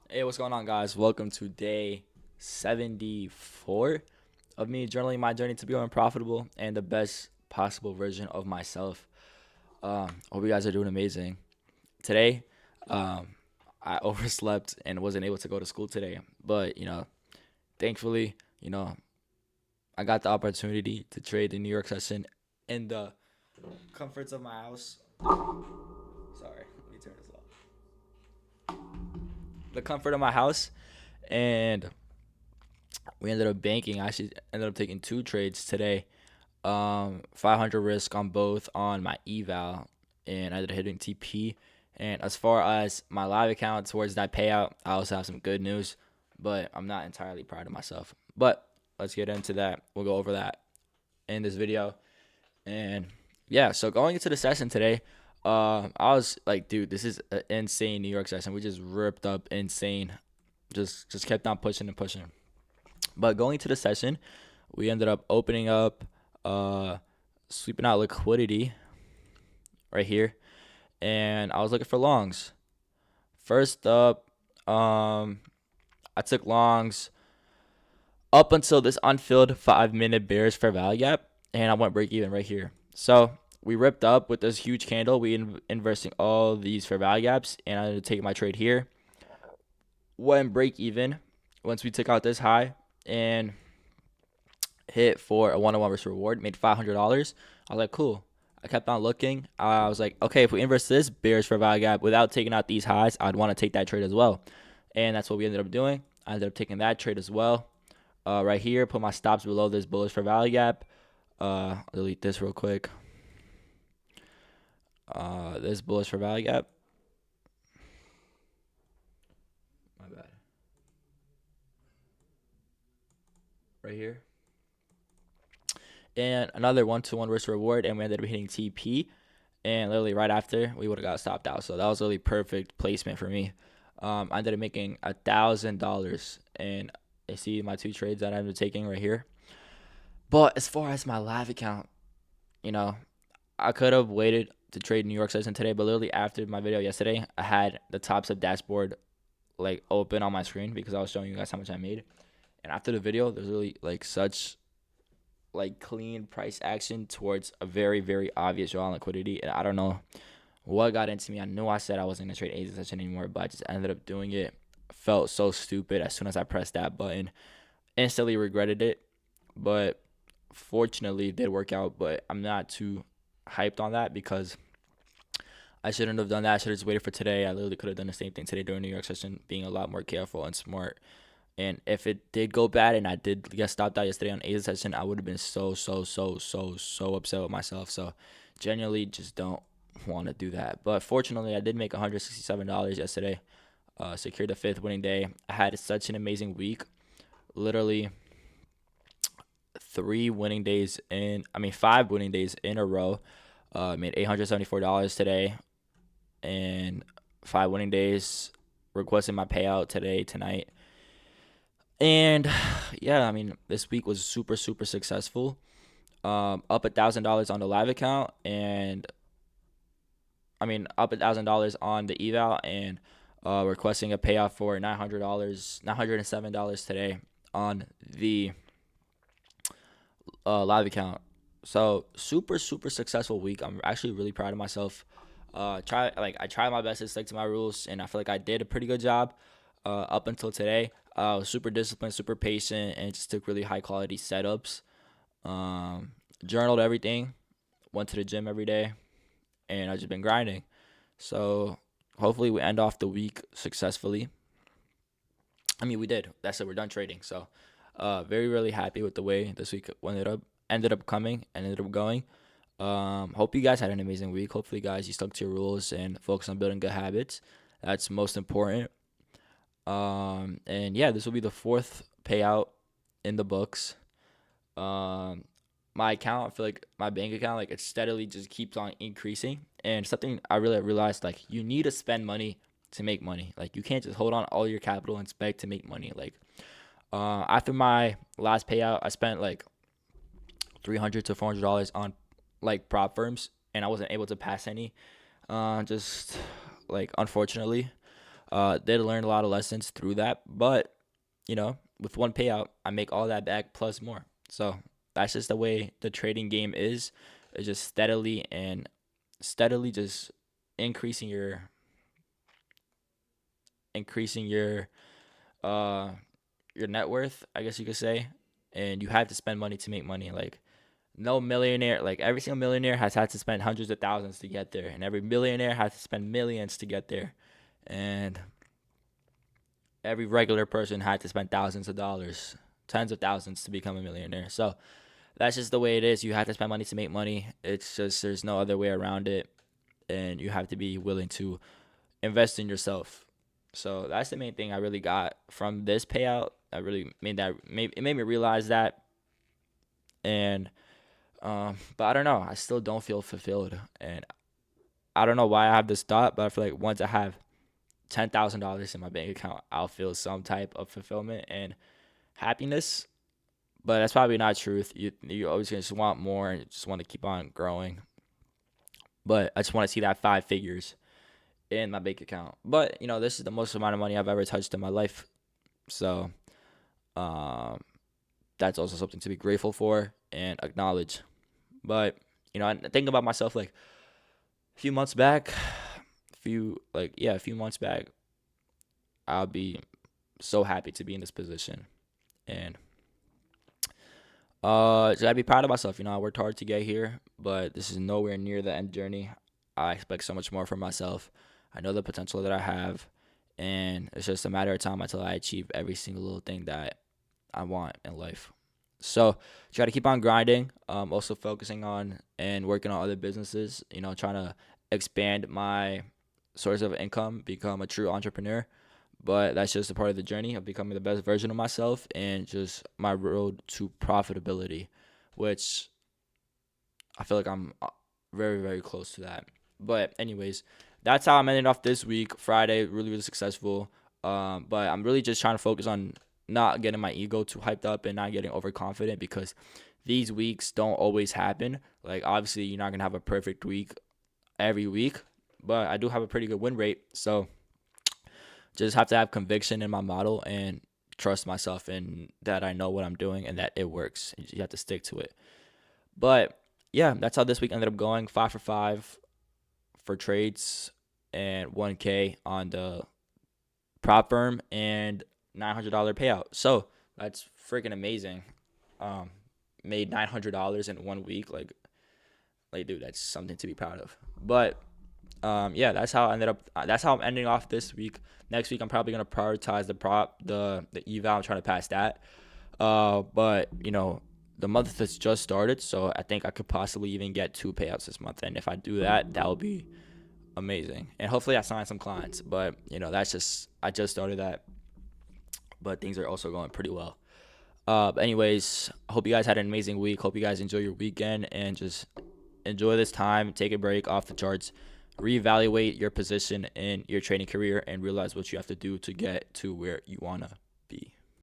Hey, what's going on, guys? Welcome to day 74 of me journaling my journey to becoming profitable and the best possible version of myself. Hope you guys are doing amazing. Today, um, I overslept and wasn't able to go to school today, but thankfully, you know, I got the opportunity to trade the New York session in the comforts of my house. Sorry, let me turn this off. The comfort of my house, and we ended up banking. I actually ended up taking two trades today. 500 risk on both on my eval, and I ended up hitting TP. And as far as my live account towards that payout, I also have some good news, but I'm not entirely proud of myself. But let's get into that. We'll go over that in this video. And yeah, so going into the session today, I was like, dude, this is an insane New York session. We just ripped up insane. Just kept on pushing and pushing. But going to the session, we ended up opening up, uh, sweeping out liquidity right here, and I was looking for longs. First up, I took longs up until this unfilled 5 minute bearish fair value gap, and I went break even right here. So we ripped up with this huge candle. We inversing all these fair value gaps, and I ended up taking my trade here. Went break even once we took out this high and hit for a one-on-one risk reward, made $500. I was like, cool. I kept on looking. I was like, okay, if we inverse this bearish for value gap without taking out these highs, I'd want to take that trade as well. And that's what we ended up doing. I ended up taking that trade as well. Right here, put my stops below this bullish for value gap. Delete this real quick. This bullish for value gap. My bad. Right here. And another 1-to-1 risk reward, and we ended up hitting TP. And literally right after, we would have got stopped out. So that was really perfect placement for me. I ended up making $1,000, and I see my two trades that I've been taking right here. But as far as my live account, you know, I could have waited to trade New York session today, but literally after my video yesterday, I had the tops of dashboard like open on my screen because I was showing you guys how much I made. And after the video, there's really like such like clean price action towards a very, very obvious draw on liquidity. And I don't know what got into me. I knew I said I wasn't gonna trade A's session anymore, but I just ended up doing it. Felt so stupid as soon as I pressed that button. Instantly regretted it, but fortunately it did work out. But I'm not too hyped on that because I shouldn't have done that. I should have just waited for today. I literally could have done the same thing today during New York session, being a lot more careful and smart. And if it did go bad and I did get stopped out yesterday on A's session, I would have been so upset with myself. So genuinely just don't want to do that. But fortunately, I did make $167 yesterday. Secured the fifth winning day. I had such an amazing week. Literally 5 winning days in a row. Made $874 today and 5 winning days. Requesting my payout today, tonight. And yeah, I mean, this week was super successful. Up $1,000 on the live account, and I mean up $1,000 on the eval, and requesting a payout for $907 today on the live account. So super successful week. I'm actually really proud of myself. I tried my best to stick to my rules, and I feel like I did a pretty good job up until today. I was super disciplined, super patient, and just took really high quality setups. Um, Journaled everything, went to the gym every day, and I've just been grinding. So hopefully we end off the week successfully. I mean, we did. That's it. We're done trading. So very really happy with the way this week ended up coming and ended up going. Hope you guys had an amazing week. Hopefully, guys, you stuck to your rules and focus on building good habits. That's most important. And yeah, this will be the fourth payout in the books. Um, my account, I feel like my bank account, like it steadily just keeps on increasing. And something I really realized, like you need to spend money to make money. Like you can't just hold on all your capital and expect to make money. Like after my last payout, I spent like $300 to $400 on like prop firms, and I wasn't able to pass any. Just like unfortunately. Did learn a lot of lessons through that, but with one payout, I make all that back plus more. So that's just the way the trading game is. It's just steadily just increasing your uh your net worth, I guess you could say. And you have to spend money to make money. Like no millionaire, like every single millionaire has had to spend hundreds of thousands to get there, and every millionaire has to spend millions to get there. And every regular person had to spend thousands of dollars, tens of thousands to become a millionaire. So that's just the way it is. You have to spend money to make money. It's just there's no other way around it, and you have to be willing to invest in yourself. So that's the main thing I really got from this payout. I really it made me realize that, and but I don't know. I still don't feel fulfilled, and I don't know why I have this thought, but I feel like once I have $10,000 in my bank account, I'll feel some type of fulfillment and happiness. But that's probably not truth. You always just want more and just want to keep on growing. But I just want to see that five figures in my bank account. But this is the most amount of money I've ever touched in my life. So um, that's also something to be grateful for and acknowledge. But I think about myself like a few months back, a few months back, I'll be so happy to be in this position, and so I'd be proud of myself. I worked hard to get here, but this is nowhere near the end journey. I expect so much more from myself. I know the potential that I have, and it's just a matter of time until I achieve every single little thing that I want in life. So try to keep on grinding. Also focusing on and working on other businesses. Trying to expand my source of income, become a true entrepreneur. But that's just a part of the journey of becoming the best version of myself and just my road to profitability, which I feel like I'm very, very close to that. But anyways, that's how I'm ending off this week. Friday, really, really successful. But I'm really just trying to focus on not getting my ego too hyped up and not getting overconfident, because these weeks don't always happen. Like obviously, you're not gonna have a perfect week every week, but I do have a pretty good win rate. So just have to have conviction in my model and trust myself in that I know what I'm doing and that it works. You have to stick to it. But yeah, that's how this week ended up going. 5 for 5 for trades and 1K on the prop firm and $900 payout. So that's freaking amazing. Made $900 in 1 week. Like dude, that's something to be proud of. But yeah, that's how I ended up. That's how I'm ending off this week. Next week, I'm probably gonna prioritize the eval. I'm trying to pass that. But the month has just started, so I think I could possibly even get 2 payouts this month. And if I do that, that would be amazing. And hopefully, I sign some clients. But that's just I just started that, but things are also going pretty well. But anyways, I hope you guys had an amazing week. Hope you guys enjoy your weekend and just enjoy this time. Take a break off the charts. Reevaluate your position in your trading career and realize what you have to do to get to where you want to